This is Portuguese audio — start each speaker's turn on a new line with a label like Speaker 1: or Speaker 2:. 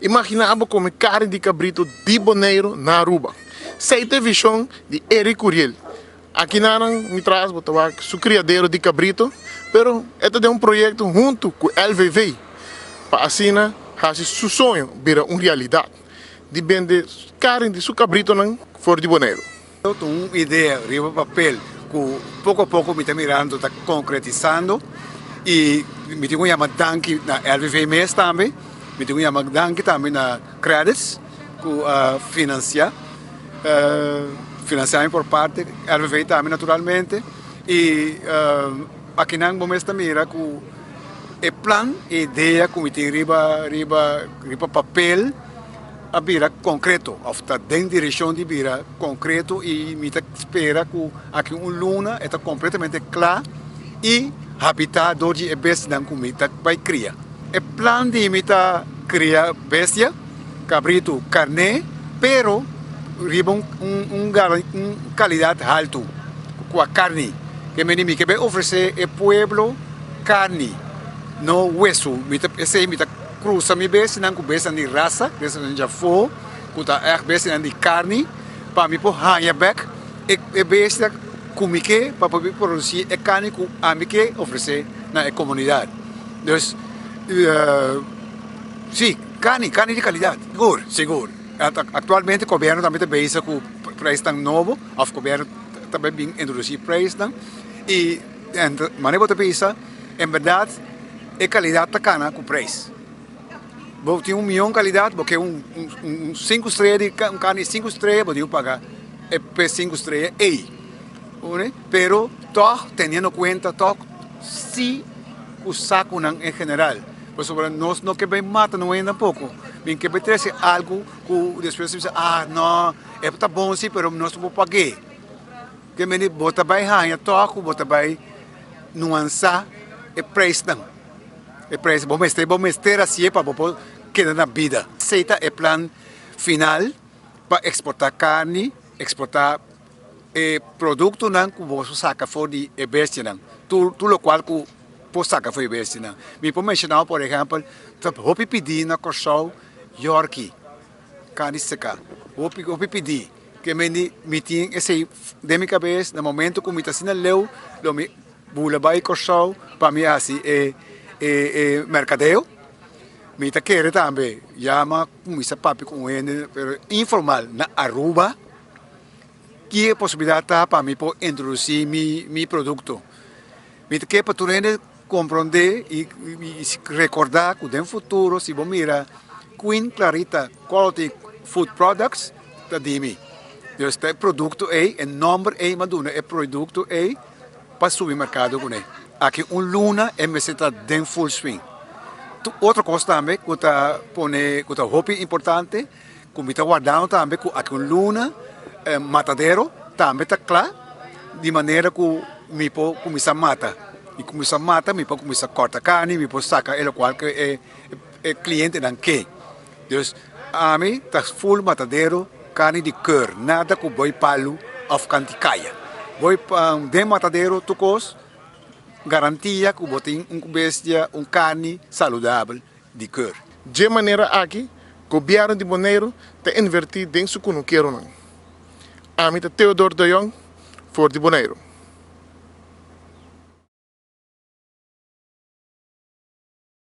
Speaker 1: Imaginava comer carne de cabrito de Bonaire na Aruba. Sei a visão de Eric Curiel. Aqui me traz su criadeiro de cabrito, pero este é um projeto junto com o LVV, para assim fazer seu sonho virar uma realidade, de vender carne de seu cabrito fora de Bonaire.
Speaker 2: Eu tenho uma ideia, riba papel, que pouco a pouco me está mirando, está concretizando, e me tenho uma danke na LVV mês também, me tenho uma danke também na Credits, que financiamento por parte da LVV também naturalmente, e aqui não vamos estar mira que o plano, a ideia que me tem riba papel, a vira concreto, está dentro da direção de vira concreto e me espera que aqui luna está completamente claro e habitat onde é bestia que me vai criar. O plano de me criar bestia, cabrito, carne, pero riba qualidade alta com a carne que me quer oferecer ao povo carne, não hueso, me cruza mi besi nang ku besi de raça, besi nang jafo, kuta besi nang de carne, para me por hanya back, besi kumike para poder produzir a carne que amike oferecer na comunidade. Então, sim, carne de qualidade, seguro. Atualmente o governo também está bem com preço tão novo, o governo também bem introduzir preço tão, e maneira de pensar, em verdade, a qualidade está cana com preço. Vou ter 1 milhão de qualidade, porque 5 estrelas de carne 5 estrelas, vou pagar é 5 estrelas aí. Pero, todo tendo em conta, todo se o saco em geral. Por isso, nós não queremos matar, não é pouco. Bem que trazer algo que depois você diz, não, está bom sim, mas nós não vamos pagar. Que me bota vai ganhar, toco, bota vai nuançar o preço não. O preço, vamos ter assim para quedar na vida. Aceita o plano final para exportar carne, exportar produto que você saca fora de bestia. Tudo o qual que você saca fora de bestia. Me pode mencionar, por exemplo, vou pedir na Corsol, Yorkie, carne seca. Vou pedir que me tem esse de minha cabeça, no momento que me está sendo leu, me vou levar Corsol para me assim mercadeo. Me está querendo também, chama comissão papi com ele, informal na Aruba, que é possibilidade para mim introduzir meu produto. Me está querendo para tu compreender e recordar que no futuro, se você mira Queen Clarita Quality Food Products, está de mim. Então, este produto aí, o nome aí, maduna, é produto aí para subir mercado com ele. Aqui luna é me está dentro full swing. Outra coisa também que está importante, que me está guardando também, que aqui luna matadeiro também está claro, de maneira que me pode começar a matar. E começar a matar, me pode começar a cortar carne, me pode sacar ele qual que é cliente não quer. Então, a mim está full matadeiro, carne de cor, nada que boi palo ou canticaia. Boi de matadeiro, tu coisa, garantia que você tem bestia, carne saudável de cor.
Speaker 1: De maneira aqui, o governo de Bonaire está invertido dentro do que não quero. A mim é Theodore de Jong, for de Bonaire.